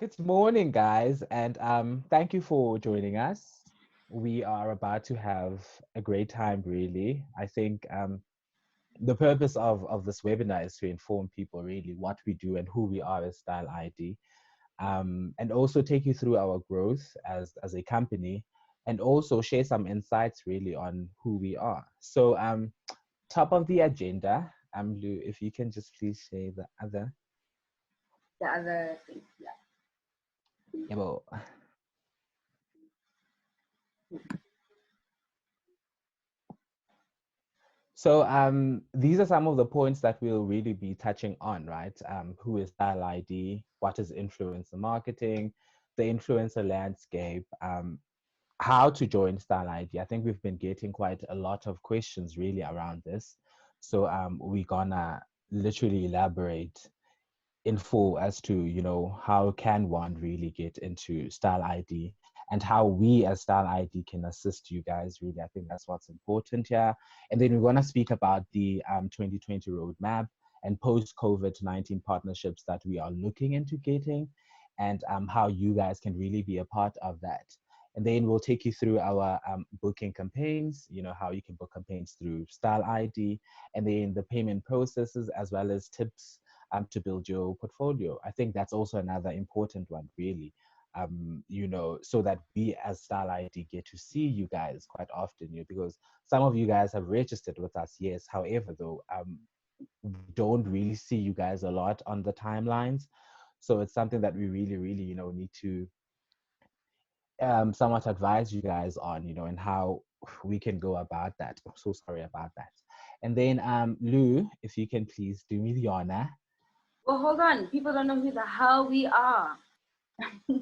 Good morning, guys, and thank you for joining us. We are about to have a great time, really. I think the purpose of this webinar is to inform people really what we do and who we are as Style ID, and also take you through our growth as a company, and also share some insights really on who we are. So, top of the agenda, Lou, if you can just please share the other. The other thing, yeah. Yeah, well, so these are some of the points that we'll really be touching on, right? Who is Style ID? What is influencer marketing? The influencer landscape? How to join Style ID? I think we've been getting quite a lot of questions really around this. So we're gonna literally elaborate in full as to how can one really get into Style ID and how we as Style ID can assist you guys. Really, I think that's what's important here. And then we're going to speak about the 2020 roadmap and post COVID-19 partnerships that we are looking into getting, and how you guys can really be a part of that. And then we'll take you through our booking campaigns, how you can book campaigns through Style ID, and then the payment processes as well as tips to build your portfolio. I think that's also another important one, really. So that we as Style ID get to see you guys quite often, because some of you guys have registered with us, yes. However, though, we don't really see you guys a lot on the timelines. So it's something that we really, really, need to somewhat advise you guys on, and how we can go about that. I'm so sorry about that. And then, Lou, if you can please do me the honor. Well, hold on. People don't know who the hell we are.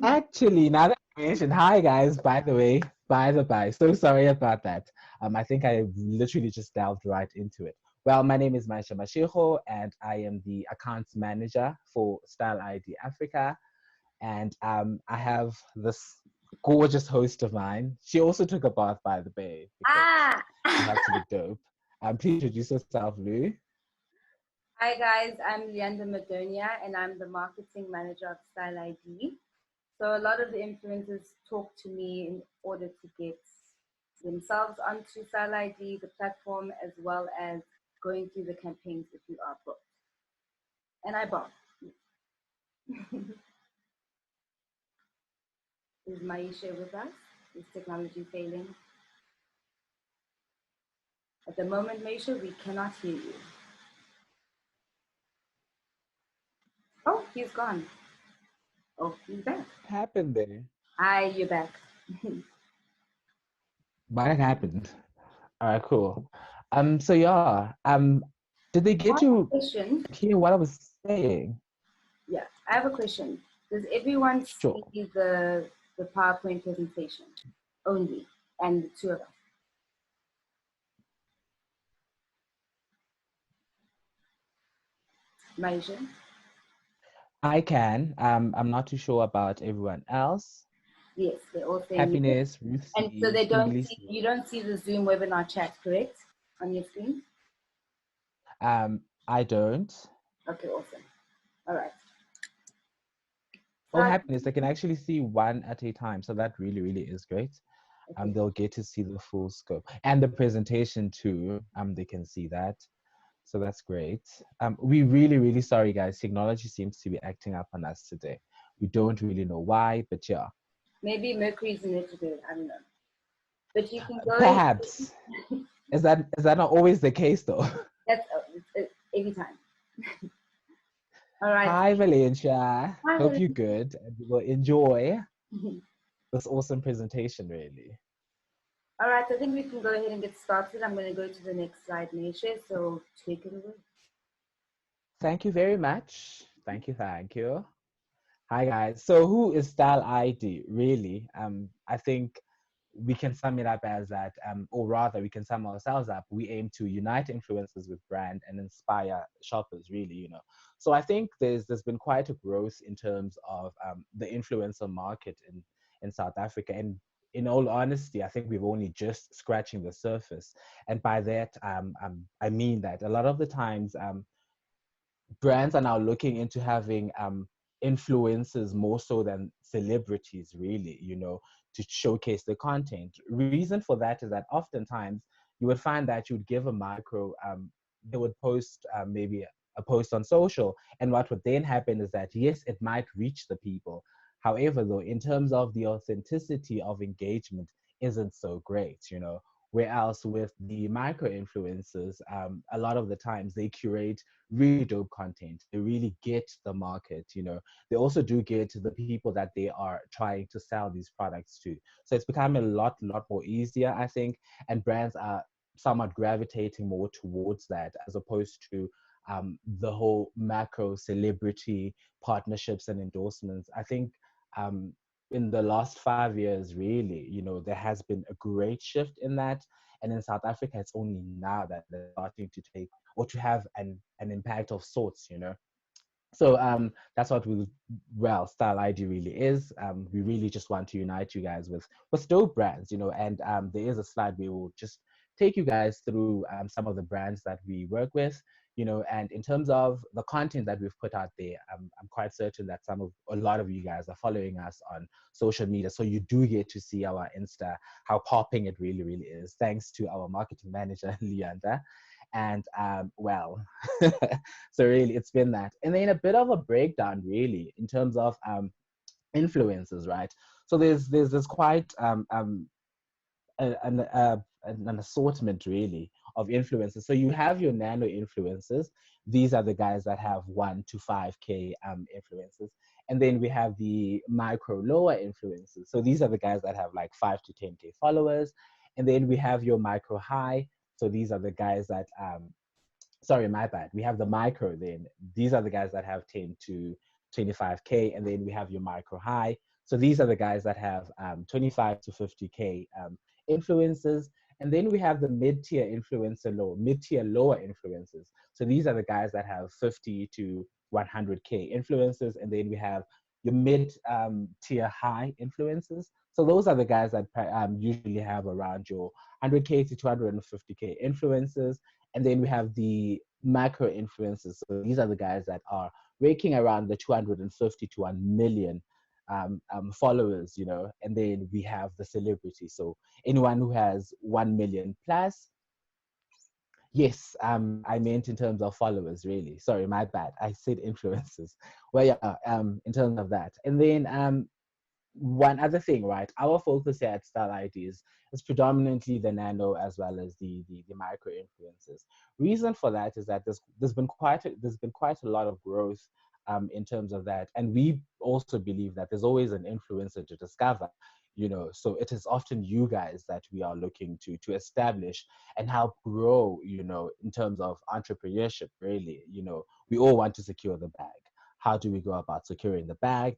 Actually, now that you mentioned, hi guys, by the by, so sorry about that. I think I literally just delved right into it. Well, my name is Maisha Mashiho, and I am the accounts manager for Style ID Africa. And I have this gorgeous host of mine. She also took a bath by the bay because Ah! she had to look dope. Please introduce yourself, Lou. Hi, guys. I'm Leander Madonia, and I'm the marketing manager of Style ID. So a lot of the influencers talk to me in order to get themselves onto Style ID, the platform, as well as going through the campaigns if you are booked. And I bomb. Is Maisha with us? Is technology failing? At the moment, Maisha, we cannot hear you. Oh, he's gone. Oh, he's back. What happened there? Hi, you're back. What happened? All right, cool. So yeah, did they I get have a to question. hear what I was saying? Yeah, I have a question. Does everyone Sure. see the PowerPoint presentation only, and the two of us? Maisha? I can. I'm not too sure about everyone else. Yes, they're all saying yes. Happiness, Ruth And so C, they don't Kimberly see, C. you don't see the Zoom webinar chat, correct? On your screen? I don't. Okay, awesome. All right. So, Oh, happiness, they can actually see one at a time. So that really, really is great. okay. They'll get to see the full scope and the presentation too. They can see that. So that's great. We really, really sorry, guys. Technology seems to be acting up on us today. We don't really know why, but yeah. Maybe Mercury's in it today. I don't know. But you can go ahead. Perhaps. Is that not always the case though? That's every time. All right. Hi, Valencia. Hi, Hope you're Helen. good and you will enjoy this awesome presentation, really. All right, I think we can go ahead and get started. I'm going to go to the next slide, Nisha, so take it away. Thank you very much. Thank you, thank you. Hi guys. So who is Style ID really? I think we can sum it up as that, or rather we can sum ourselves up. We aim to unite influencers with brand and inspire shoppers really, So I think there's been quite a growth in terms of the influencer market in South Africa. And in all honesty, I think we've only just scratching the surface. And by that, I mean that a lot of the times brands are now looking into having influencers more so than celebrities, really, to showcase the content. Reason for that is that oftentimes you would find that you would give a micro, they would post maybe a post on social, and what would then happen is that yes, it might reach the people. However, though, in terms of the authenticity of engagement, isn't so great. Whereas with the micro influencers, a lot of the times they curate really dope content. They really get the market. They also do get the people that they are trying to sell these products to. So it's become a lot more easier, I think, and brands are somewhat gravitating more towards that as opposed to the whole macro celebrity partnerships and endorsements. I think um, in the last 5 years, really, there has been a great shift in that. And in South Africa, it's only now that they're starting to take or to have an impact of sorts. So that's what Style ID really is. We really just want to unite you guys with dope brands. And there is a slide we will just take you guys through some of the brands that we work with. And in terms of the content that we've put out there, I'm quite certain that a lot of you guys are following us on social media, so you do get to see our Insta, how popping it really is, thanks to our marketing manager Leanda. And so really it's been that, and then a bit of a breakdown really in terms of influences, right? So there's quite an assortment really of influencers. So you have your nano influencers. These are the guys that have 1 to 5K influencers. And then we have the micro lower influencers. So these are the guys that have like 5 to 10K followers. And then we have your micro high. So these are the guys that sorry, my bad. We have the micro then. These are the guys that have 10 to 25K. And then we have your micro high. So these are the guys that have 25 to 50K influencers. And then we have the mid-tier lower influencers. So these are the guys that have 50 to 100K influencers. And then we have your mid-tier high influencers. So those are the guys that usually have around your 100K to 250K influencers. And then we have the macro influencers. So these are the guys that are raking around the 250 to 1 million followers. And then we have the celebrities. So anyone who has 1 million plus. Yes, I meant in terms of followers, really. Sorry, my bad. I said influencers. Well, yeah, in terms of that. And then one other thing, right? Our focus here at Style IDs is predominantly the nano as well as the micro influencers. Reason for that is that there's been quite a lot of growth in terms of that, and we also believe that there's always an influencer to discover. So it is often you guys that we are looking to establish and help grow. In terms of entrepreneurship, really. We all want to secure the bag. How do we go about securing the bag?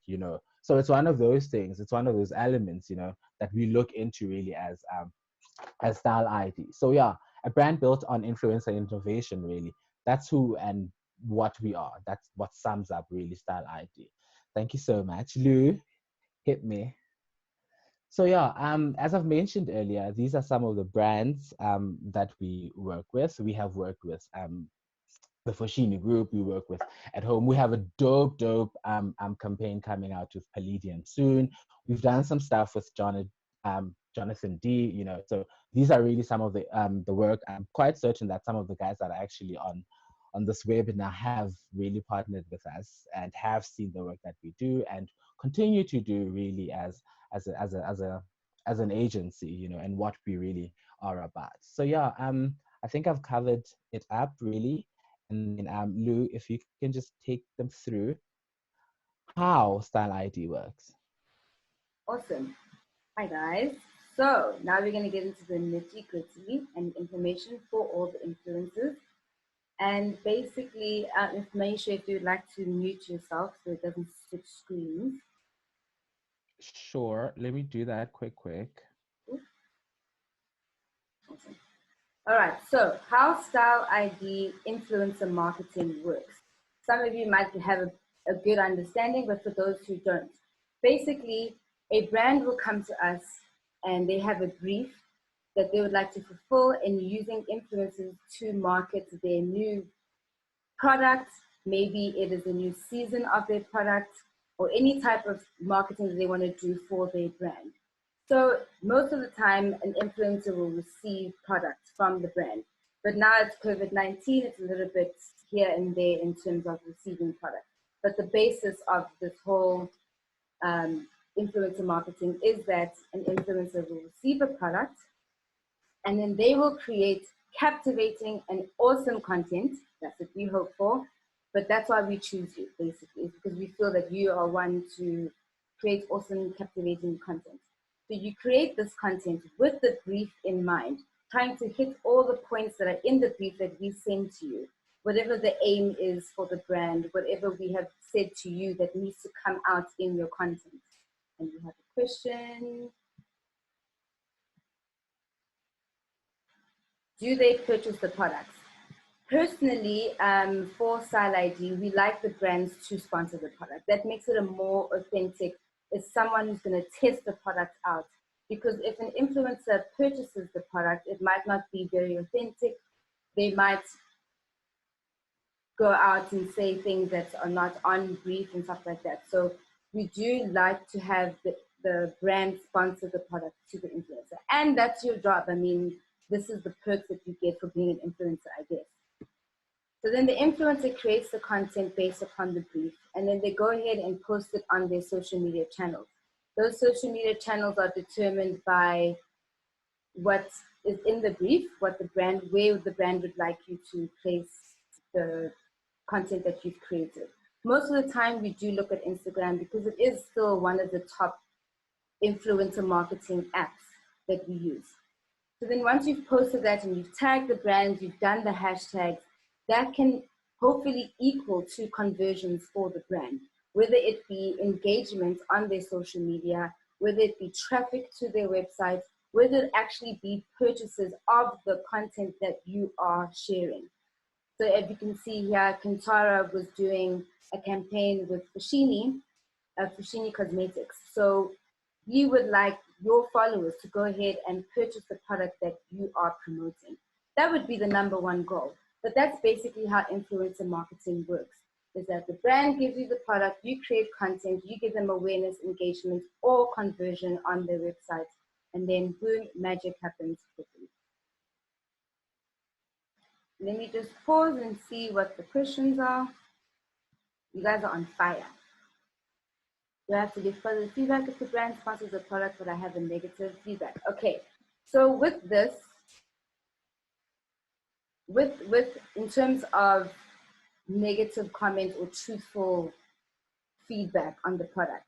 So it's one of those things. It's one of those elements, that we look into really as Style ID. So yeah, a brand built on influencer innovation, really. That's who and what we are. That's what sums up really Style ID. Thank you so much, Lou. Hit me. So yeah, as I've mentioned earlier, these are some of the brands that we work with. We have worked with the Foschini Group. We work with at home. We have a dope campaign coming out with Palladium soon. We've done some stuff with Jonathan D. So these are really some of the work. I'm quite certain that some of the guys that are actually on this webinar have really partnered with us and have seen the work that we do and continue to do really as an agency, and what we really are about. So yeah, I think I've covered it up really. And then Lou, if you can just take them through how Style ID works. Awesome. Hi guys. So now we're going to get into the nitty gritty and information for all the influencers. And basically, information, if you'd like to mute yourself so it doesn't switch screens. Sure. Let me do that quick. Awesome. All right. So how Style ID influencer marketing works. Some of you might have a good understanding, but for those who don't, basically, a brand will come to us and they have a brief that they would like to fulfill in using influencers to market their new product. Maybe it is a new season of their product. or any type of marketing that they want to do for their brand. So most of the time, an influencer will receive products from the brand. But now it's COVID-19, it's a little bit here and there in terms of receiving products. But the basis of this whole influencer marketing is that an influencer will receive a product, and then they will create captivating and awesome content. That's what we hope for. But that's why we choose you, basically, because we feel that you are one to create awesome, captivating content. So you create this content with the brief in mind, trying to hit all the points that are in the brief that we send to you. Whatever the aim is for the brand, whatever we have said to you that needs to come out in your content. And we have a question. Do they purchase the products? Personally, for Style ID, we like the brands to sponsor the product. That makes it a more authentic. It's someone who's going to test the product out. Because if an influencer purchases the product, it might not be very authentic. They might go out and say things that are not on brief and stuff like that. So we do like to have the brand sponsor the product to the influencer. And that's your job. I mean, this is the perks that you get for being an influencer, I guess. So then the influencer creates the content based upon the brief, and then they go ahead and post it on their social media channels. Those social media channels are determined by what is in the brief, what the brand, where the brand would like you to place the content that you've created. Most of the time we do look at Instagram because it is still one of the top influencer marketing apps that we use. So then once you've posted that and you've tagged the brands, you've done the hashtags, that can hopefully equal to conversions for the brand, whether it be engagement on their social media, whether it be traffic to their website, whether it actually be purchases of the content that you are sharing. So as you can see here, Kantara was doing a campaign with Fushini Cosmetics. So you would like your followers to go ahead and purchase the product that you are promoting. That would be the number one goal. But that's basically how influencer marketing works, is that the brand gives you the product, you create content, you give them awareness, engagement, or conversion on their website, and then boom, magic happens quickly. Let me just pause and see what the questions are. You guys are on fire. Do I have to give further feedback if the brand sponsors a product but I have a negative feedback? Okay, so with this, in terms of negative comment or truthful feedback on the product,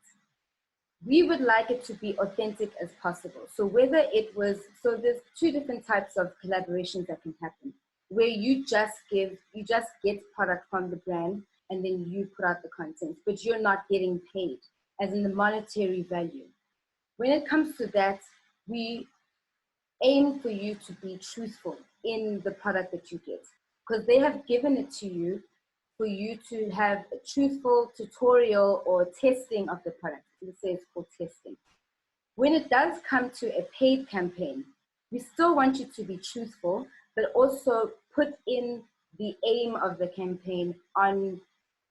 we would like it to be authentic as possible. So whether it was, so there's two different types of collaborations that can happen, where you just get product from the brand and then you put out the content, but you're not getting paid, as in the monetary value. When it comes to that, we aim for you to be truthful in the product that you get, because they have given it to you for you to have a truthful tutorial or testing of the product. Let's say it's called testing. When it does come to a paid campaign, we still want you to be truthful, but also put in the aim of the campaign on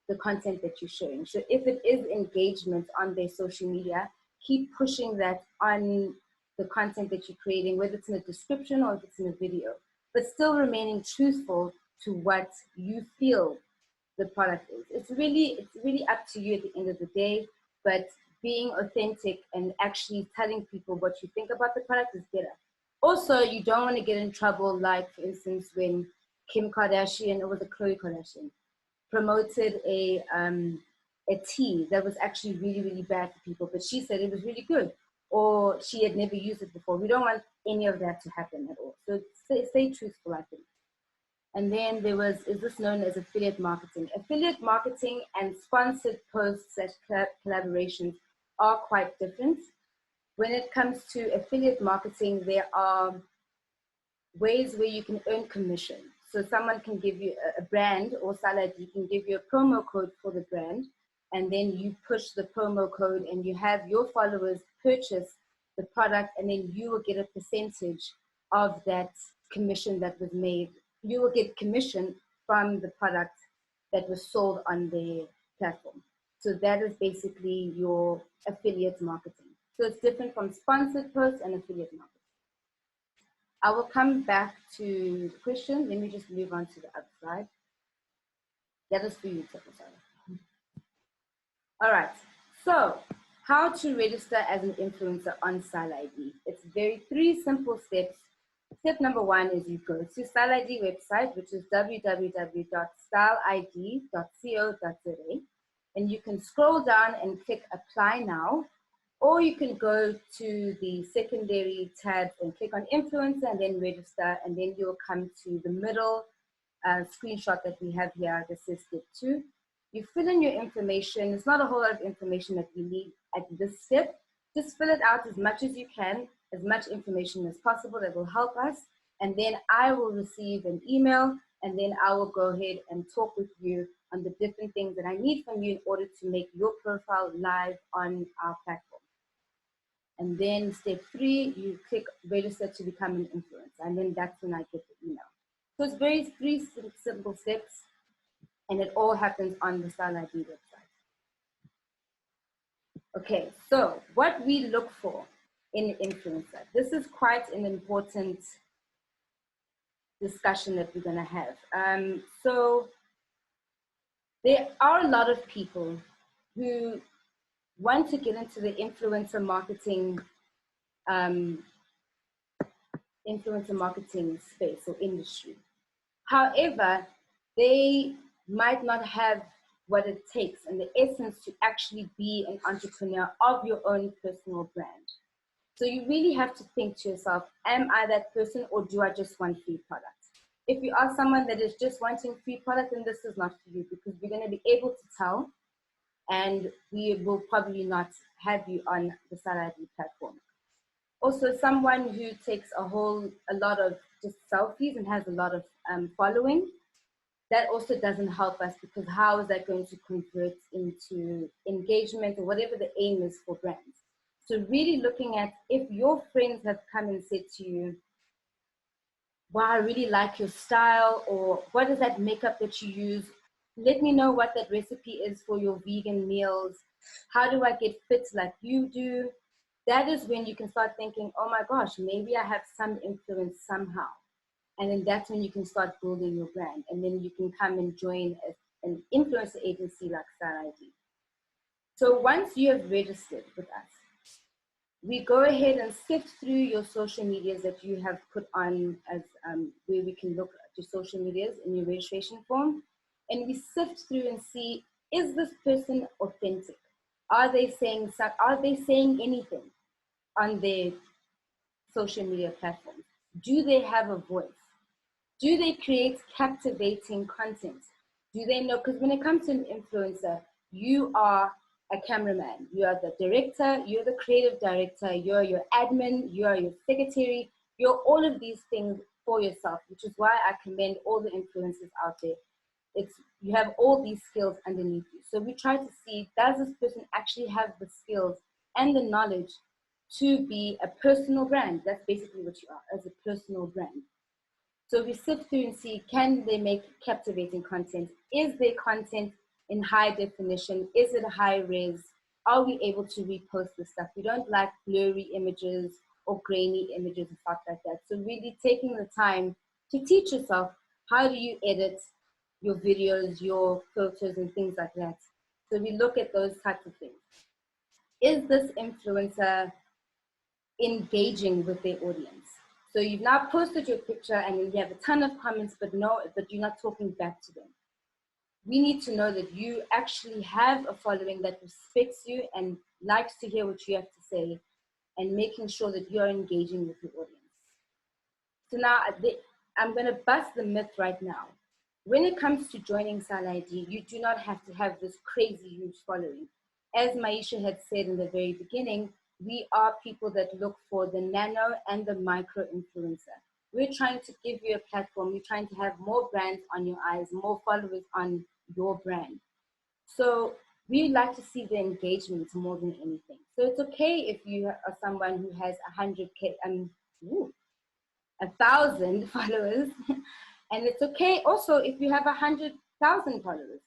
the content that you're showing. So if it is engagement on their social media, keep pushing that on the content that you're creating, whether it's in a description or if it's in a video, but still remaining truthful to what you feel the product is. It's really up to you at the end of the day, but being authentic and actually telling people what you think about the product is better. Also, you don't want to get in trouble, like for instance, when Kim Kardashian, or was it Khloe Kardashian, promoted a tea that was actually really, really bad for people, but she said it was really good, or she had never used it before. We don't want any of that to happen at all. So stay truthful, I think. And then there was, is this known as affiliate marketing? Affiliate marketing and sponsored posts / collaborations are quite different. When it comes to affiliate marketing, there are ways where you can earn commission. So someone can give you a brand, or Style ID can give you a promo code for the brand, and then you push the promo code and you have your followers purchase the product, and then you will get a percentage of that commission that was made. You will get commission from the product that was sold on their platform. So that is basically your affiliate marketing. So it's different from sponsored posts and affiliate marketing. I will come back to the question. Let me just move on to the other slide. That is for you, sorry. All right. So how to register as an influencer on Style ID. It's three simple steps. Step number one is you go to Style ID website, which is www.styleid.co.za, and you can scroll down and click apply now, or you can go to the secondary tab and click on influencer and then register, and then you'll come to the middle screenshot that we have here that says step two. You fill in your information. It's not a whole lot of information that we need at this step. Just fill it out as much as you can, as much information as possible that will help us. And then I will receive an email, and then I will go ahead and talk with you on the different things that I need from you in order to make your profile live on our platform. And then step three, you click register to become an influencer. And then that's when I get the email. So it's three simple steps, and it all happens on the Style ID website. Okay, so what we look for in an influencer. This is quite an important discussion that we're going to have. So there are a lot of people who want to get into the influencer marketing space or industry. However, they might not have what it takes and the essence to actually be an entrepreneur of your own personal brand. So you really have to think to yourself, am I that person, or do I just want free products? If you are someone that is just wanting free product, then this is not for you, because we're going to be able to tell, and we will probably not have you on the Style ID platform. Also, someone who takes a lot of just selfies and has a lot of following, that also doesn't help us, because how is that going to convert into engagement or whatever the aim is for brands? So really looking at, if your friends have come and said to you, wow, I really like your style, or what is that makeup that you use? Let me know what that recipe is for your vegan meals. How do I get fit like you do? That is when you can start thinking, oh my gosh, maybe I have some influence somehow. And then that's when you can start building your brand. And then you can come and join an influencer agency like Style ID. So once you have registered with us, we go ahead and sift through your social medias that you have put on as where we can look at your social medias in your registration form. And we sift through and see, is this person authentic? Are they saying anything on their social media platforms? Do they have a voice? Do they create captivating content? Do they know? Because when it comes to an influencer, you are a cameraman, you are the director, you're the creative director, you're your admin, you are your secretary, you're all of these things for yourself, which is why I commend all the influencers out there. You have all these skills underneath you. So we try to see, does this person actually have the skills and the knowledge to be a personal brand? That's basically what you are, as a personal brand. So we sift through and see, can they make captivating content? Is their content in high definition? Is it high res? Are we able to repost this stuff? We don't like blurry images or grainy images and stuff like that. So really taking the time to teach yourself, how do you edit your videos, your photos and things like that. So we look at those types of things. Is this influencer engaging with their audience? So you've now posted your picture and you have a ton of comments, but you're not talking back to them. We need to know that you actually have a following that respects you and likes to hear what you have to say, and making sure that you're engaging with your audience. So now I'm going to bust the myth right now. When it comes to joining Style ID, you do not have to have this crazy huge following. As Maisha had said in the very beginning, we are people that look for the nano and the micro influencer. We're trying to give you a platform. We're trying to have more brands on your eyes, more followers on your brand. So we like to see the engagement more than anything. So it's okay if you are someone who has 1,000 followers. And it's okay also if you have 100,000 followers.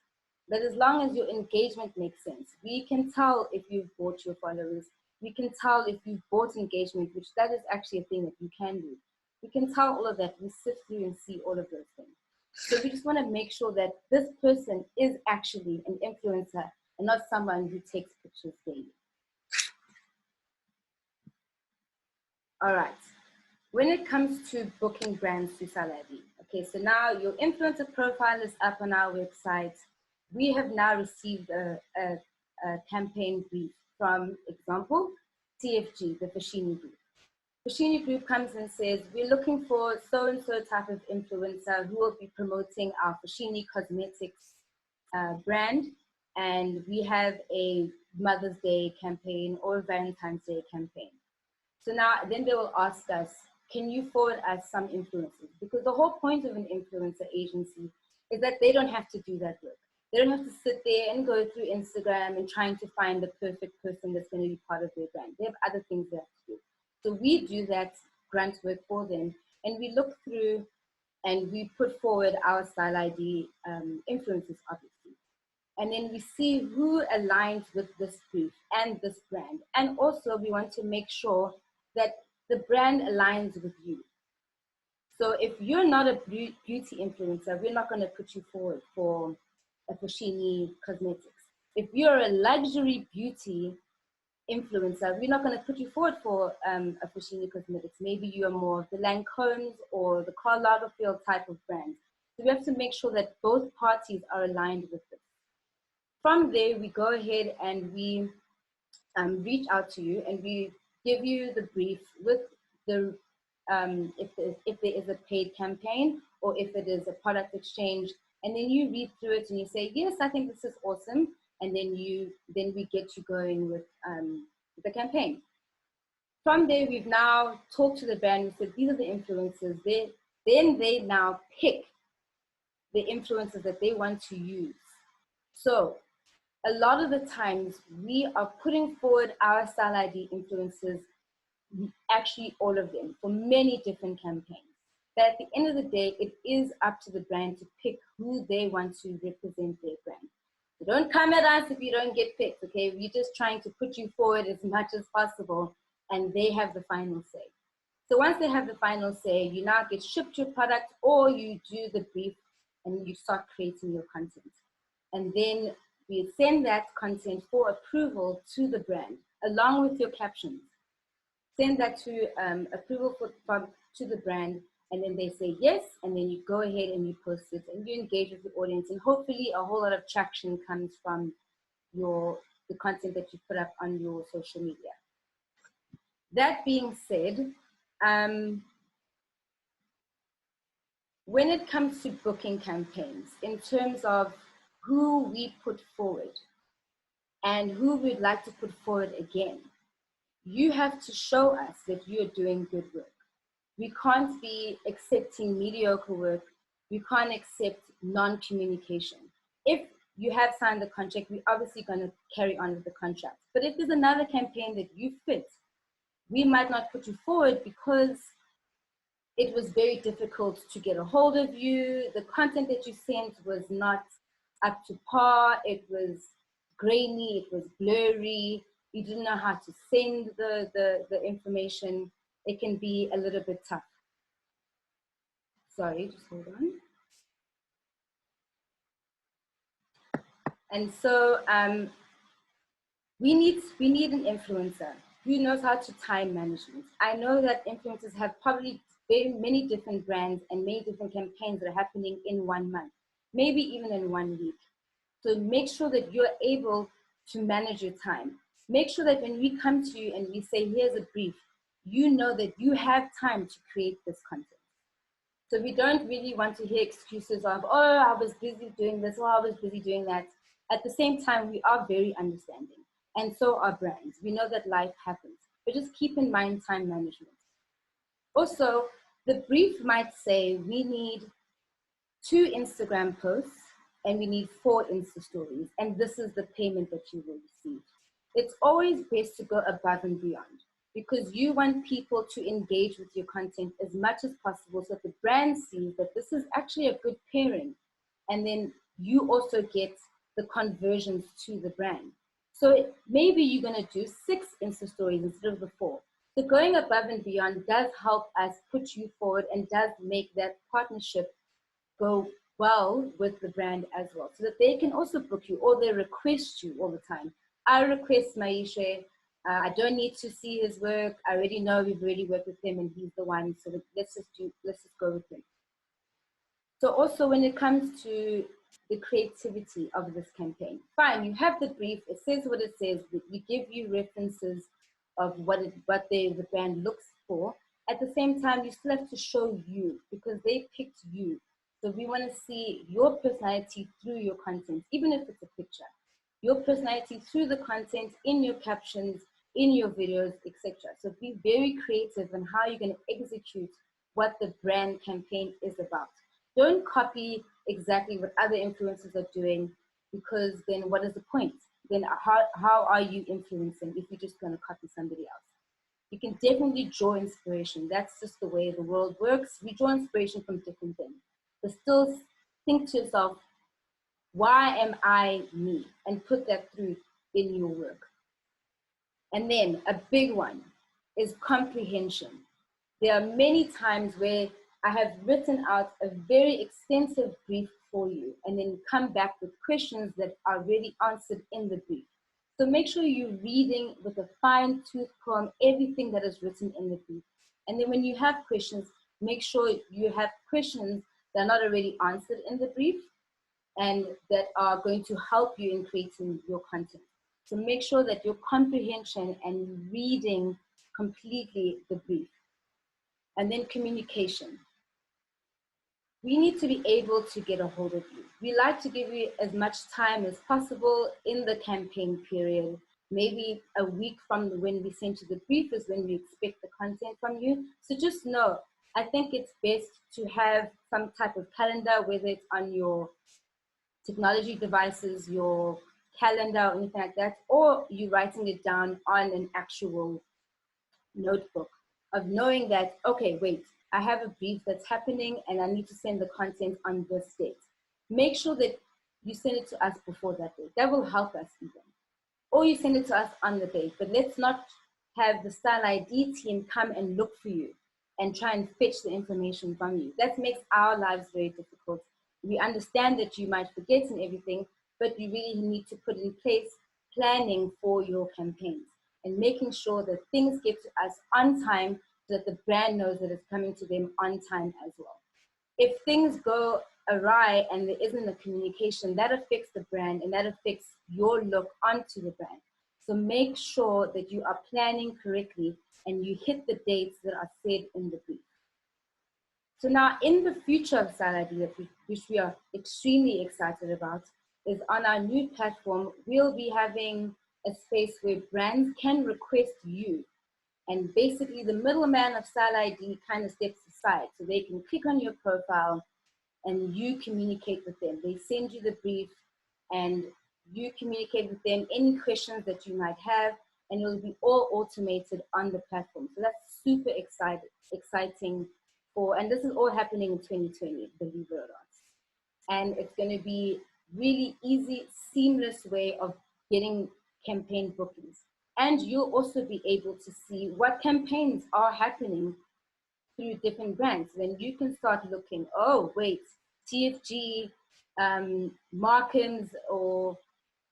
But as long as your engagement makes sense, we can tell if you've bought your followers. We can tell if you've bought engagement, which that is actually a thing that you can do. We can tell all of that. We sift through and see all of those things. So we just want to make sure that this person is actually an influencer and not someone who takes pictures daily. All right. When it comes to booking brands through Salabi, okay, so now your influencer profile is up on our website. We have now received a campaign brief from, example, TFG, the Fashini Group. Fashini Group comes and says, we're looking for so-and-so type of influencer who will be promoting our Fashini Cosmetics brand, and we have a Mother's Day campaign or a Valentine's Day campaign. So now, then they will ask us, can you forward us some influencers? Because the whole point of an influencer agency is that they don't have to do that work. They don't have to sit there and go through Instagram and trying to find the perfect person that's going to be part of their brand. They have other things they have to do. So we do that grunt work for them, and we look through and we put forward our Style ID influencers, obviously. And then we see who aligns with this brief and this brand. And also we want to make sure that the brand aligns with you. So if you're not a beauty influencer, we're not going to put you forward for a Fashini Cosmetics. If you're a luxury beauty influencer, we're not going to put you forward for a Fashini Cosmetics. Maybe you're more of the Lancome's or the Karl Lagerfeld type of brand. So we have to make sure that both parties are aligned with this. From there, we go ahead and we reach out to you and we give you the brief with the if there is a paid campaign or if it is a product exchange, and then you read through it and you say, yes, I think this is awesome, and then we get you going with the campaign. From there, we've now talked to the brand and said, these are the influencers. Then they now pick the influencers that they want to use. So a lot of the times we are putting forward our Style ID influencers, actually all of them, for many different campaigns. But at the end of the day, it is up to the brand to pick who they want to represent their brand. So don't come at us if you don't get picked, okay? We're just trying to put you forward as much as possible, and they have the final say. So once they have the final say, you now get shipped your product, or you do the brief and you start creating your content. And then we send that content for approval to the brand, along with your captions. Send that to approval to the brand, and then they say yes, and then you go ahead and you post it, and you engage with the audience, and hopefully a whole lot of traction comes from the content that you put up on your social media. That being said, when it comes to booking campaigns, in terms of who we put forward and who we'd like to put forward again, you have to show us that you're doing good work. We can't be accepting mediocre work. We can't accept non-communication. If you have signed the contract, we're obviously going to carry on with the contract. But if there's another campaign that you fit, we might not put you forward because it was very difficult to get a hold of you. The content that you sent was not up to par. It was grainy, it was blurry. You didn't know how to send the information. It can be a little bit tough. Sorry, just hold on. And so we need an influencer who knows how to time management. I know that influencers have probably very many different brands and many different campaigns that are happening in 1 month, maybe even in 1 week. So make sure that you're able to manage your time. Make sure that when we come to you and we say, here's a brief, you know that you have time to create this content. So we don't really want to hear excuses of, oh, I was busy doing this, or I was busy doing that. At the same time, we are very understanding. And so are brands. We know that life happens. But just keep in mind time management. Also, the brief might say we need 2 Instagram posts and we need 4 Insta stories. And this is the payment that you will receive. It's always best to go above and beyond, because you want people to engage with your content as much as possible so that the brand sees that this is actually a good pairing. And then you also get the conversions to the brand. So maybe you're going to do 6 Insta stories instead of the 4. So going above and beyond does help us put you forward and does make that partnership go well with the brand as well, so that they can also book you or they request you all the time. I request Maisha. I don't need to see his work. I already know we've already worked with him and he's the one. So let's just go with him. So also when it comes to the creativity of this campaign, fine, you have the brief, it says what it says, we give you references of what the brand looks for. At the same time, you still have to show you because they picked you. So we want to see your personality through your content, even if it's a picture. Your personality through the content, in your captions, in your videos, etc. So be very creative on how you're going to execute what the brand campaign is about. Don't copy exactly what other influencers are doing, because then what is the point? Then how are you influencing if you're just going to copy somebody else? You can definitely draw inspiration. That's just the way the world works. We draw inspiration from different things. But still think to yourself, why am I me? And put that through in your work. And then a big one is comprehension. There are many times where I have written out a very extensive brief for you and then come back with questions that are already answered in the brief. So make sure you're reading with a fine tooth comb everything that is written in the brief. And then when you have questions, make sure you have questions that are not already answered in the brief and that are going to help you in creating your content. So make sure that your comprehension and reading completely the brief. And then communication. We need to be able to get a hold of you. We like to give you as much time as possible in the campaign period. Maybe a week from when we send you the brief is when we expect the content from you. So just know, I think it's best to have some type of calendar, whether it's on your technology devices, your calendar or anything like that, or you writing it down on an actual notebook of knowing that, okay, wait, I have a brief that's happening and I need to send the content on this date. Make sure that you send it to us before that date. That will help us even. Or you send it to us on the date, but let's not have the Style ID team come and look for you and try and fetch the information from you. That makes our lives very difficult. We understand that you might forget and everything, but you really need to put in place planning for your campaigns and making sure that things get to us on time so that the brand knows that it's coming to them on time as well. If things go awry and there isn't a communication, that affects the brand and that affects your look onto the brand. So make sure that you are planning correctly and you hit the dates that are said in the brief. So now in the future of Style ID, which we are extremely excited about, is on our new platform, we'll be having a space where brands can request you. And basically the middleman of Style ID kind of steps aside. So they can click on your profile and you communicate with them. They send you the brief and you communicate with them any questions that you might have, and it'll be all automated on the platform. So that's super exciting and this is all happening in 2020, believe it or not. And it's going to be really easy, seamless way of getting campaign bookings. And you'll also be able to see what campaigns are happening through different brands. Then you can start looking, oh, wait, TFG, Markhams, or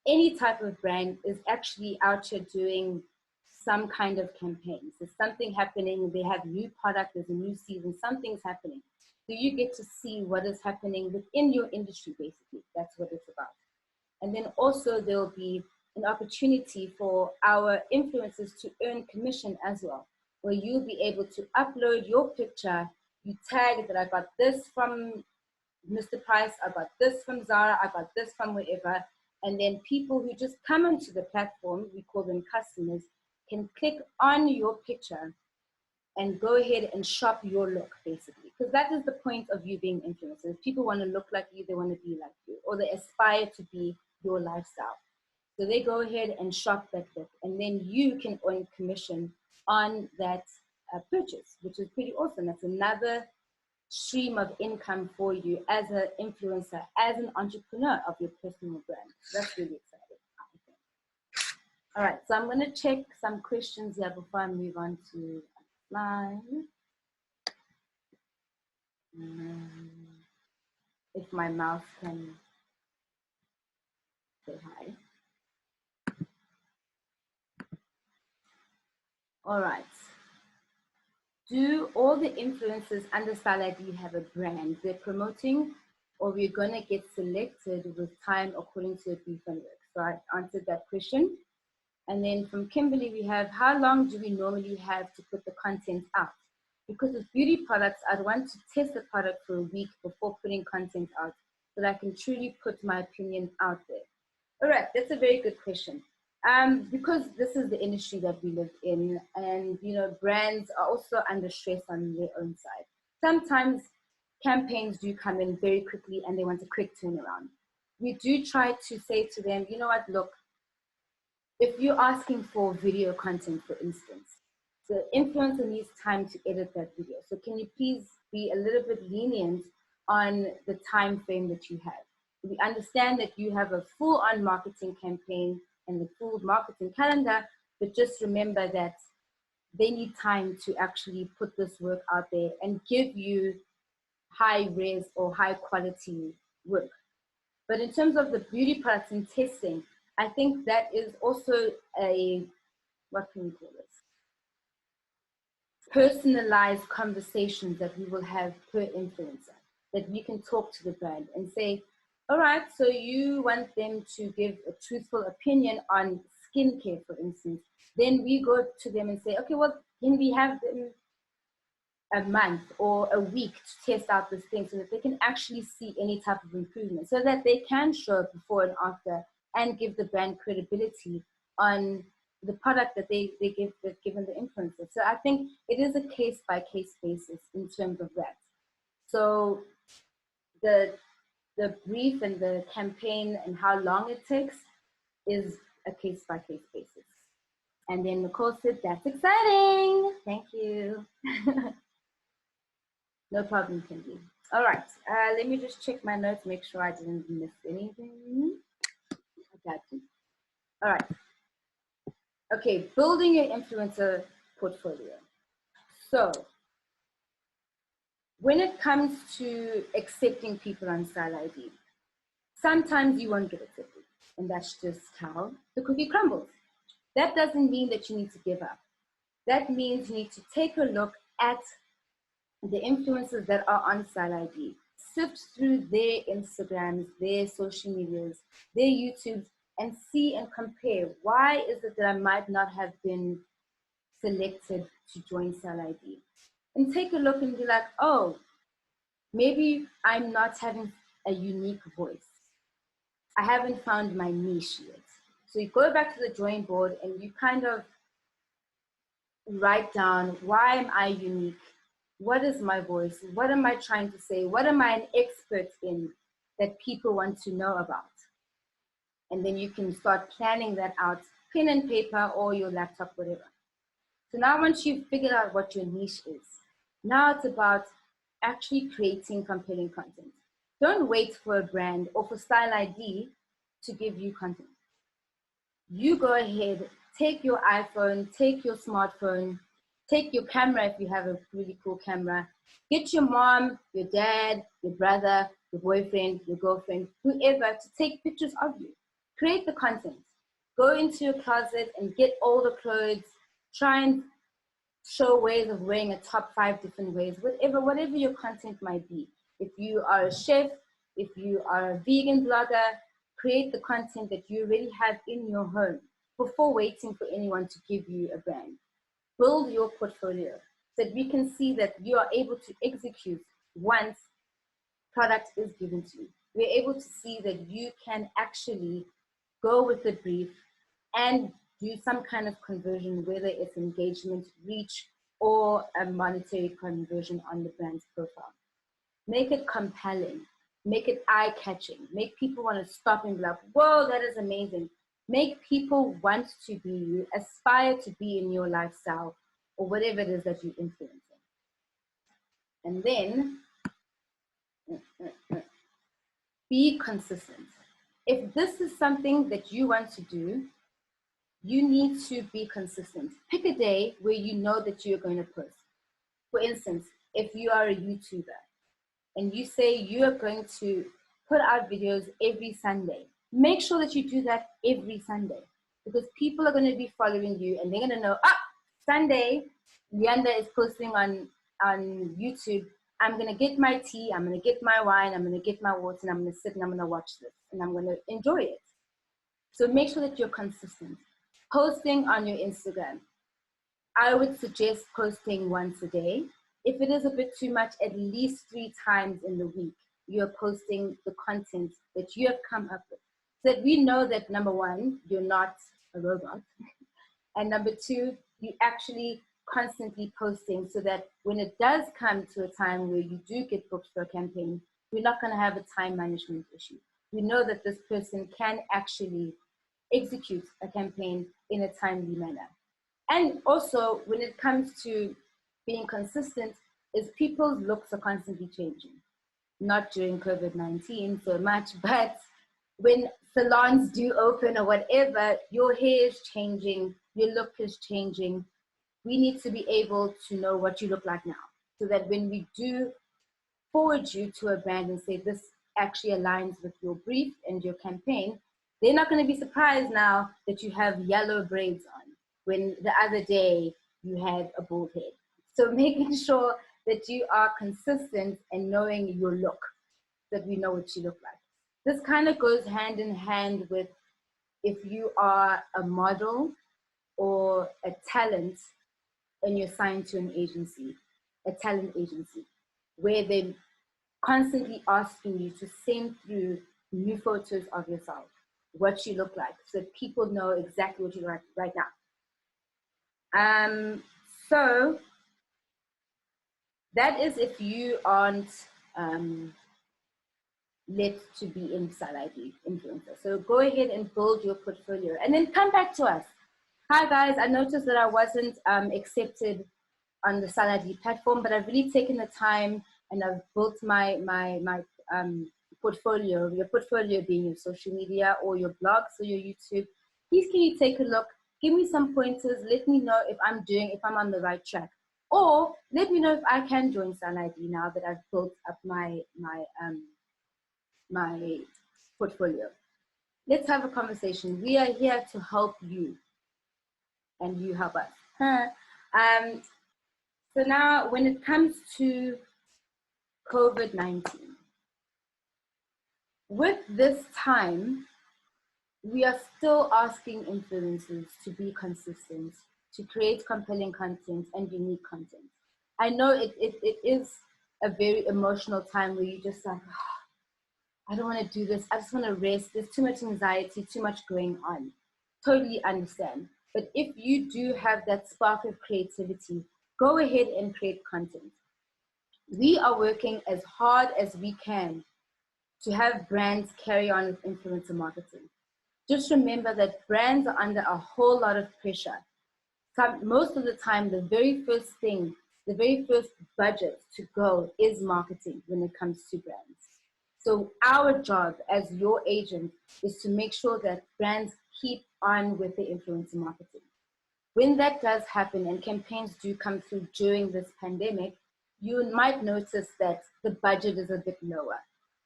any type of brand is actually out here doing some kind of campaigns. There's something happening. They have new product. There's a new season. Something's happening. So you get to see what is happening within your industry, basically. That's what it's about. And then also there'll be an opportunity for our influencers to earn commission as well, where you'll be able to upload your picture. You tag that I got this from Mr. Price, I got this from Zara, I got this from wherever. And then people who just come onto the platform, we call them customers, can click on your picture and go ahead and shop your look, basically. Because that is the point of you being influencers. People want to look like you, they want to be like you, or they aspire to be your lifestyle. So they go ahead and shop that look, and then you can earn commission on that purchase, which is pretty awesome. That's another stream of income for you as an influencer, as an entrepreneur of your personal brand. That's really exciting, I think. All right, so I'm going to check some questions here before I move on to a slide. If my mouse can say hi. All right. Do all the influencers under Style ID have a brand they're promoting, or we're going to get selected with time according to a brief and work? So I answered that question. And then from Kimberly, we have, how long do we normally have to put the content out? Because with beauty products, I'd want to test the product for a week before putting content out so that I can truly put my opinion out there. All right, that's a very good question. Because this is the industry that we live in, and you know, brands are also under stress on their own side. Sometimes campaigns do come in very quickly and they want a quick turnaround. We do try to say to them, you know what, look, if you're asking for video content, for instance, the influencer needs time to edit that video. So can you please be a little bit lenient on the time frame that you have? We understand that you have a full-on marketing campaign and the full marketing calendar, but just remember that they need time to actually put this work out there and give you high res or high quality work. But in terms of the beauty products and testing, I think that is also a, what can we call this? Personalized conversations that we will have per influencer, that we can talk to the brand and say, all right, so you want them to give a truthful opinion on skincare, for instance. Then we go to them and say, okay, well, can we have them a month or a week to test out this thing so that they can actually see any type of improvement, so that they can show before and after and give the brand credibility on the product that they've given the influencer. So I think it is a case by case basis in terms of that. So the brief and the campaign and how long it takes is a case by case basis. And then Nicole said, that's exciting. Thank you. No problem, Cindy. All right, let me just check my notes, make sure I didn't miss anything. I got you. All right. Okay, building your influencer portfolio. So when it comes to accepting people on Style ID, sometimes you won't get accepted, and that's just how the cookie crumbles. That doesn't mean that you need to give up. That means you need to take a look at the influencers that are on Style ID, sift through their Instagrams, their social medias, their YouTubes, and see and compare. Why is it that I might not have been selected to join Style ID? And take a look and be like, oh, maybe I'm not having a unique voice. I haven't found my niche yet. So you go back to the drawing board and you kind of write down, why am I unique? What is my voice? What am I trying to say? What am I an expert in that people want to know about? And then you can start planning that out, pen and paper or your laptop, whatever. So now once you've figured out what your niche is, now it's about actually creating compelling content. Don't wait for a brand or for Style ID to give you content. You go ahead, take your iPhone, take your smartphone, take your camera if you have a really cool camera. Get your mom, your dad, your brother, your boyfriend, your girlfriend, whoever to take pictures of you. Create the content. Go into your closet and get all the clothes. Try and show ways of wearing a top 5 different ways, whatever your content might be. If you are a chef, if you are a vegan blogger, create the content that you already have in your home before waiting for anyone to give you a brand. Build your portfolio so that we can see that you are able to execute once product is given to you. We're able to see that you can actually go with the brief and do some kind of conversion, whether it's engagement, reach, or a monetary conversion on the brand's profile. Make it compelling. Make it eye-catching. Make people want to stop and be like, whoa, that is amazing. Make people want to be you, aspire to be in your lifestyle or whatever it is that you're influencing. And then Be consistent. If this is something that you want to do, you need to be consistent. Pick a day where you know that you're going to post. For instance, if you are a YouTuber and you say you are going to put out videos every Sunday, make sure that you do that every Sunday, because people are going to be following you and they're going to know, Sunday, Leanda is posting on YouTube. I'm going to get my tea, I'm going to get my wine, I'm going to get my water, and I'm going to sit and I'm going to watch this and I'm going to enjoy it. So make sure that you're consistent. Posting on your Instagram. I would suggest posting once a day. If it is a bit too much, at least 3 times in the week, you're posting the content that you have come up with. So that we know that, number one, you're not a robot. And number 2, you actually constantly posting, so that when it does come to a time where you do get booked for a campaign, we're not going to have a time management issue. We know that this person can actually execute a campaign in a timely manner. And also, when it comes to being consistent, is people's looks are constantly changing. Not during COVID-19 so much, but when salons do open or whatever, your hair is changing, your look is changing. We need to be able to know what you look like now, so that when we do forward you to a brand and say this actually aligns with your brief and your campaign, they're not going to be surprised now that you have yellow braids on when the other day you had a bald head. So making sure that you are consistent and knowing your look, that we know what you look like. This kind of goes hand in hand with if you are a model or a talent and you're signed to an agency, a talent agency, where they constantly asking you to send through new photos of yourself, what you look like, so that people know exactly what you look like right now. So that is if you aren't let to be in Style ID influencer. So go ahead and build your portfolio and then come back to us. Hi guys, I noticed that I wasn't accepted on the Style ID platform, but I've really taken the time and I've built my portfolio, your portfolio being your social media or your blogs or your YouTube. Please can you take a look, give me some pointers, let me know if I'm on the right track. Or let me know if I can join Style ID now that I've built up my portfolio. Let's have a conversation. We are here to help you and you help us. So now when it comes to COVID-19, with this time, we are still asking influencers to be consistent, to create compelling content and unique content. I know it is a very emotional time where you just like, I don't want to do this. I just want to rest. There's too much anxiety, too much going on. Totally understand. But if you do have that spark of creativity, go ahead and create content. We are working as hard as we can to have brands carry on with influencer marketing. Just remember that brands are under a whole lot of pressure. Most of the time, the very first thing, the very first budget to go is marketing when it comes to brands. So our job as your agent is to make sure that brands keep on with the influencer marketing. When that does happen and campaigns do come through during this pandemic, you might notice that the budget is a bit lower.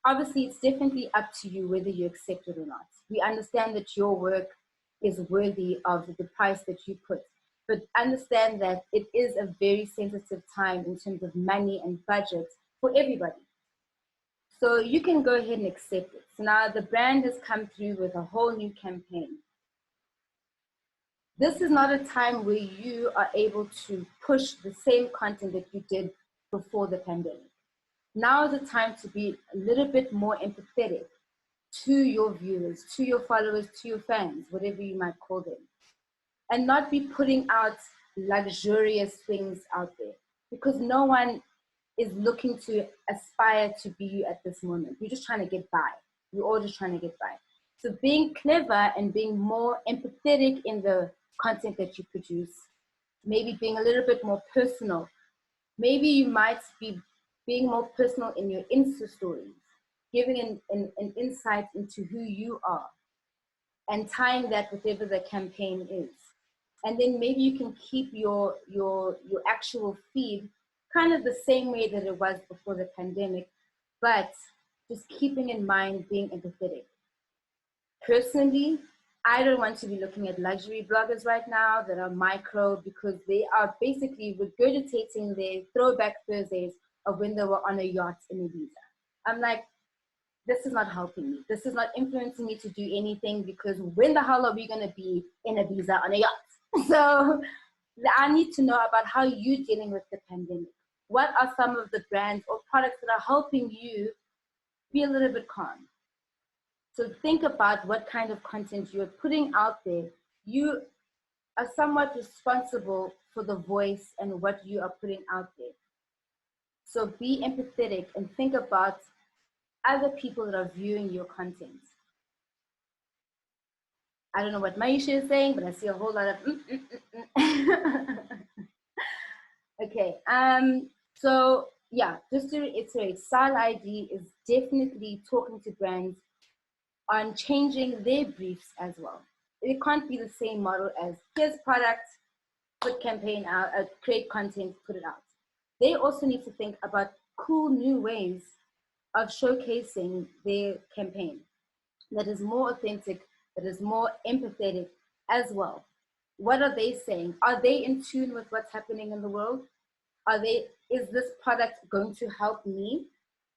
Obviously, it's definitely up to you whether you accept it or not. We understand that your work is worthy of the price that you put, but understand that it is a very sensitive time in terms of money and budget for everybody. So you can go ahead and accept it. So now the brand has come through with a whole new campaign. This is not a time where you are able to push the same content that you did before the pandemic. Now is the time to be a little bit more empathetic to your viewers, to your followers, to your fans, whatever you might call them, and not be putting out luxurious things out there, because no one is looking to aspire to be you at this moment. You're just trying to get by. We're all just trying to get by. So being clever and being more empathetic in the content that you produce, maybe being a little bit more personal. Maybe you might be being more personal in your Insta stories, giving an insight into who you are, and tying that with whatever the campaign is. And then maybe you can keep your actual feed kind of the same way that it was before the pandemic, but just keeping in mind being empathetic. Personally, I don't want to be looking at luxury bloggers right now that are micro, because they are basically regurgitating their throwback Thursdays of when they were on a yacht in Ibiza. I'm like, this is not helping me. This is not influencing me to do anything, because when the hell are we going to be in Ibiza on a yacht? So I need to know about how you're dealing with the pandemic. What are some of the brands or products that are helping you be a little bit calm? So think about what kind of content you're putting out there. You are somewhat responsible for the voice and what you are putting out there. So be empathetic and think about other people that are viewing your content. I don't know what Maisha is saying, but I see a whole lot of Okay. So yeah, just to reiterate, Style ID is definitely talking to brands on changing their briefs as well. It can't be the same model as here's product, put campaign out, create content, put it out. They also need to think about cool new ways of showcasing their campaign that is more authentic, that is more empathetic as well. What are they saying? Are they in tune with what's happening in the world? Is this product going to help me?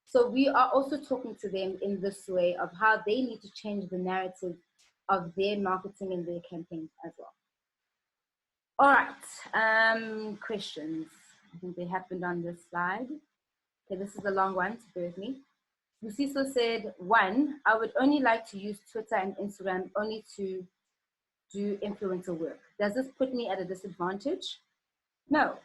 So we are also talking to them in this way of how they need to change the narrative of their marketing and their campaigns as well. All right, questions. I think they happened on this slide. Okay, this is a long one, so bear with me. Luciso said, one, I would only like to use Twitter and Instagram only to do influencer work. Does this put me at a disadvantage? No.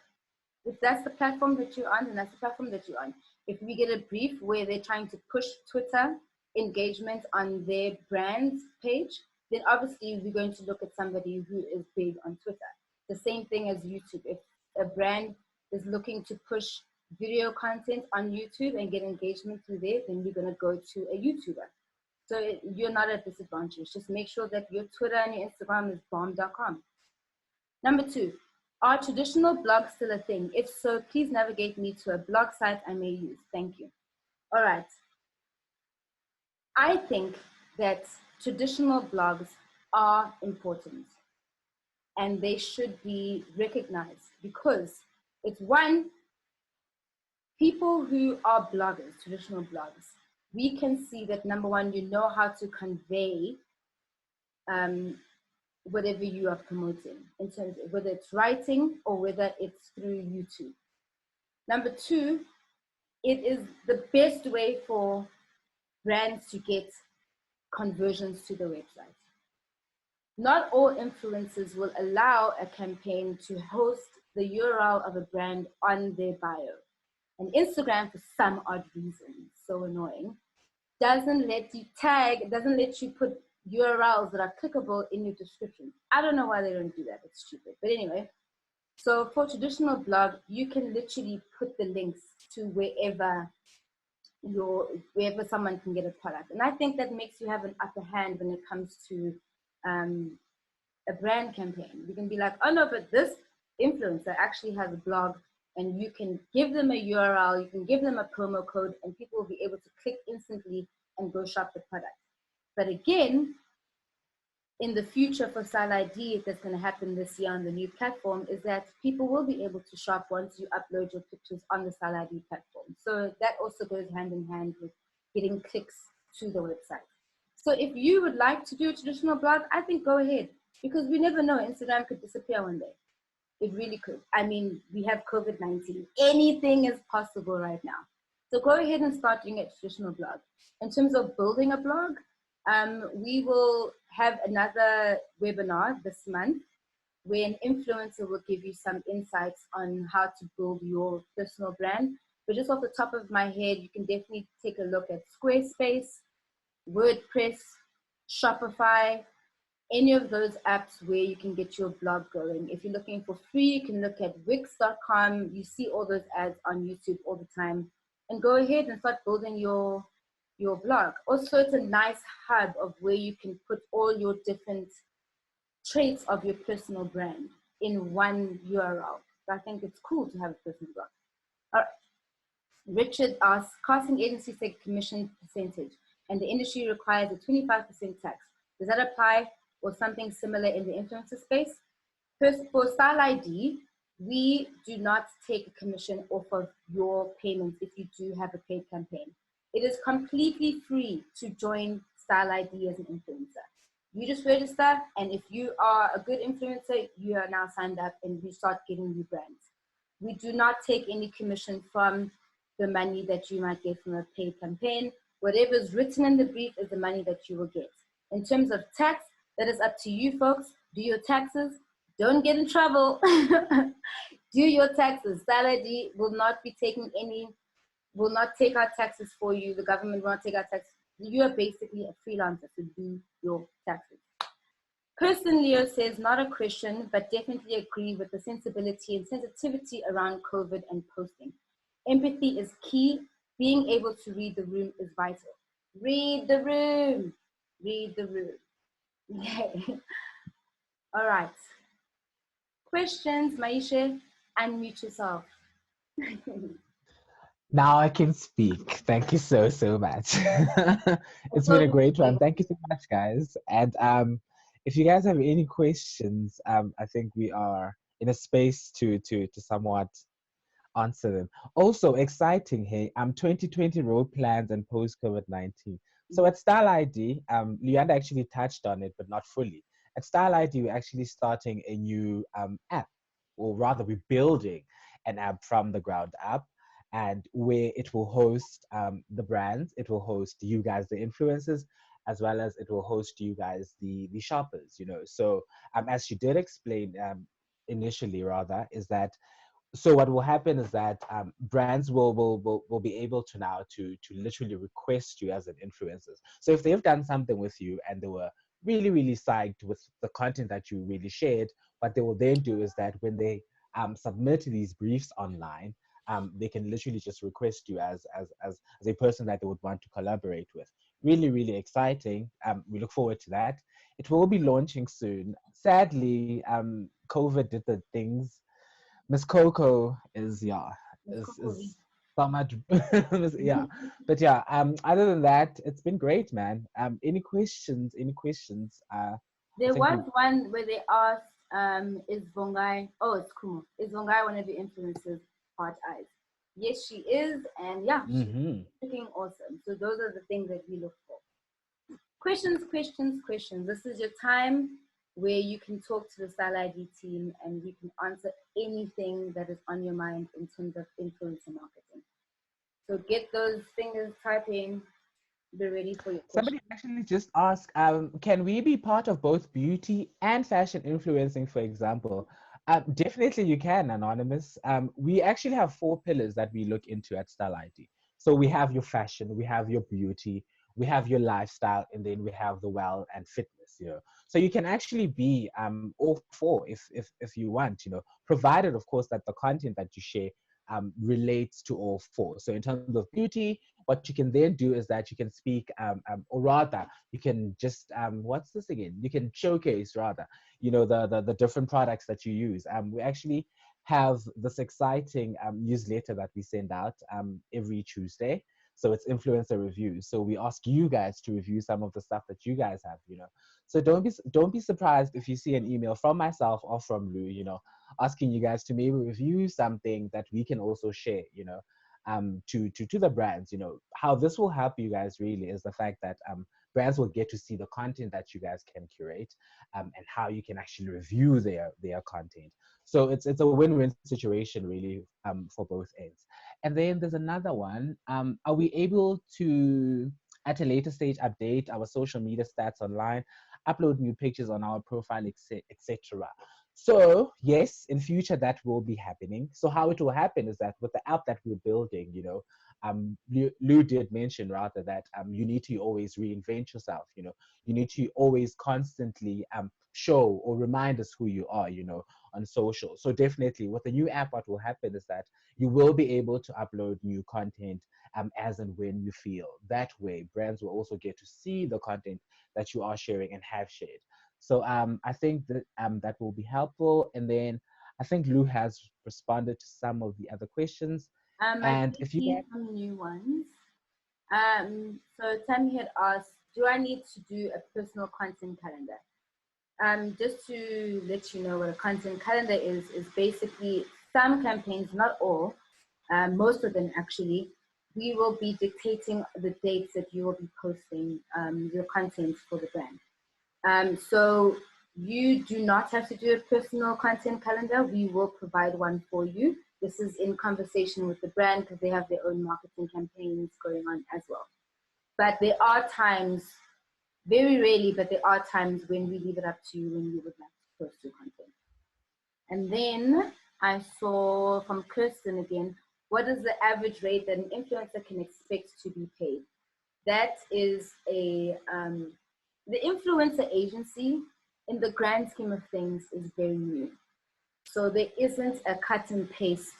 If that's the platform that you're on, then that's the platform that you're on. If we get a brief where they're trying to push Twitter engagement on their brand's page, then obviously we're going to look at somebody who is big on Twitter. The same thing as YouTube. If a brand is looking to push video content on YouTube and get engagement through there, then you're going to go to a YouTuber. So you're not at disadvantage. Just make sure that your Twitter and your Instagram is bomb.com. Number two, are traditional blogs still a thing? If so, please navigate me to a blog site I may use. Thank you. All right. I think that traditional blogs are important and they should be recognized, because it's one, people who are bloggers, traditional blogs, we can see that number one, you know how to convey whatever you are promoting, in terms of whether it's writing or whether it's through YouTube. Number two, it is the best way for brands to get conversions to the website. Not all influencers will allow a campaign to host the URL of a brand on their bio. And Instagram, for some odd reason, so annoying, doesn't let you tag, doesn't let you put URLs that are clickable in your description. I don't know why they don't do that. It's stupid. But anyway, so for traditional blog, you can literally put the links to wherever someone can get a product. And I think that makes you have an upper hand when it comes to a brand campaign. You can be like, oh no, but this influencer actually has a blog, and you can give them a URL, you can give them a promo code, and people will be able to click instantly and go shop the product. But again, in the future for Style ID, that's going to happen this year on the new platform, is that people will be able to shop once you upload your pictures on the Style ID platform. So that also goes hand in hand with getting clicks to the website. So if you would like to do a traditional blog, I think go ahead, because we never know, Instagram could disappear one day. It really could. I mean, we have COVID-19. Anything is possible right now. So go ahead and start doing a traditional blog. In terms of building a blog, we will have another webinar this month where an influencer will give you some insights on how to build your personal brand. But just off the top of my head, you can definitely take a look at Squarespace, WordPress, Shopify, any of those apps where you can get your blog going. If you're looking for free, you can look at Wix.com. You see all those ads on YouTube all the time. and go ahead and start building your blog. Also, it's a nice hub of where you can put all your different traits of your personal brand in one URL. So I think it's cool to have a personal blog. All right. Richard asks, casting agencies take commission percentage, and the industry requires a 25% tax. Does that apply or something similar in the influencer space? First, for Style ID, we do not take a commission off of your payments if you do have a paid campaign. It is completely free to join Style ID as an influencer. You just register, and if you are a good influencer, you are now signed up and we start getting you brands. We do not take any commission from the money that you might get from a paid campaign. Whatever is written in the brief is the money that you will get. In terms of tax, that is up to you folks. Do your taxes. Don't get in trouble. Do your taxes. Style ID will not be taking any, will not take our taxes for you. The government will not take our taxes. You are basically a freelancer, so do your taxes. Kirsten Leo says, not a question, but definitely agree with the sensibility and sensitivity around COVID and posting. Empathy is key. Being able to read the room is vital. Read the room. Read the room. Okay. All right. Questions, Maisha? Unmute yourself. Now I can speak. Thank you so much. It's been a great one. Thank you so much, guys. And if you guys have any questions, I think we are in a space to somewhat answer them. Also exciting, hey, 2020 road plans and post COVID-19. So at Style ID, Leanda actually touched on it, but not fully. At Style ID, we're actually starting a new app, or rather, we're building an app from the ground up, and where it will host the brands, it will host you guys, the influencers, as well as it will host you guys, the shoppers. So as she did explain initially, rather, is that so what will happen is that brands will be able to now to literally request you as an influencer. So if they've done something with you and they were really psyched with the content that you really shared, what they will then do is that when they submit these briefs online, they can literally just request you as a person that they would want to collaborate with. Really exciting. We look forward to that. It will be launching soon. Sadly, COVID did the things. Miss Coco is is so much yeah. But yeah, other than that, it's been great, man. Any questions? Any questions? There was one where they asked, is Vongai, oh, it's Kumo, is Vongai one of the influencers, Heart Eyes? Yes, she is, and yeah, she's looking awesome. So those are the things that we look for. Questions. This is your time where you can talk to the Style ID team and we can answer anything that is on your mind in terms of influencer marketing. So get those fingers typing. Be ready for your question. Somebody actually just asked, can we be part of both beauty and fashion influencing, for example? Definitely you can, Anonymous. We actually have 4 pillars that we look into at Style ID. So we have your fashion, we have your beauty, we have your lifestyle, and then we have the well and fitness. So you can actually be all 4 if you want, provided, of course, that the content that you share relates to all 4. So in terms of beauty, what you can then do is that you can speak, or rather, you can just, what's this again? You can showcase, rather, the different products that you use. We actually have this exciting newsletter that we send out every Tuesday. So it's influencer reviews. So we ask you guys to review some of the stuff that you guys have. So don't be surprised if you see an email from myself or from Lou, asking you guys to maybe review something that we can also share, to the brands. How this will help you guys really is the fact that brands will get to see the content that you guys can curate, and how you can actually review their content. So it's a win-win situation really, for both ends. And then there's another one. Are we able to, at a later stage, update our social media stats online, upload new pictures on our profile, etc.? So yes, in future that will be happening. So how it will happen is that with the app that we're building, Lou did mention, rather, that you need to always reinvent yourself. You need to always constantly show or remind us who you are, on social. So definitely with the new app, what will happen is that you will be able to upload new content as and when you feel. That way, brands will also get to see the content that you are sharing and have shared. So I think that that will be helpful. And then I think Lou has responded to some of the other questions. I And did if you see some new ones. So Tammy had asked, do I need to do a personal content calendar? Just to let you know what a content calendar is basically some campaigns, not all, most of them actually, we will be dictating the dates that you will be posting your content for the brand. So you do not have to do a personal content calendar. We will provide one for you. This is in conversation with the brand because they have their own marketing campaigns going on as well. But there are times, very rarely, but there are times when we leave it up to you when you would like to post your content. And then I saw from Kirsten again, what is the average rate that an influencer can expect to be paid? That is the influencer agency in the grand scheme of things is very new. So there isn't a cut and paste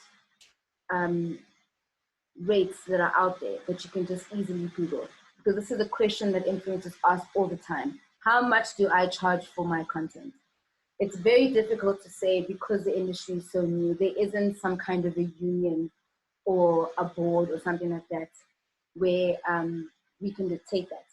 rates that are out there that you can just easily Google. Because this is a question that influencers ask all the time. How much do I charge for my content? It's very difficult to say because the industry is so new. There isn't some kind of a union or a board or something like that where we can dictate that.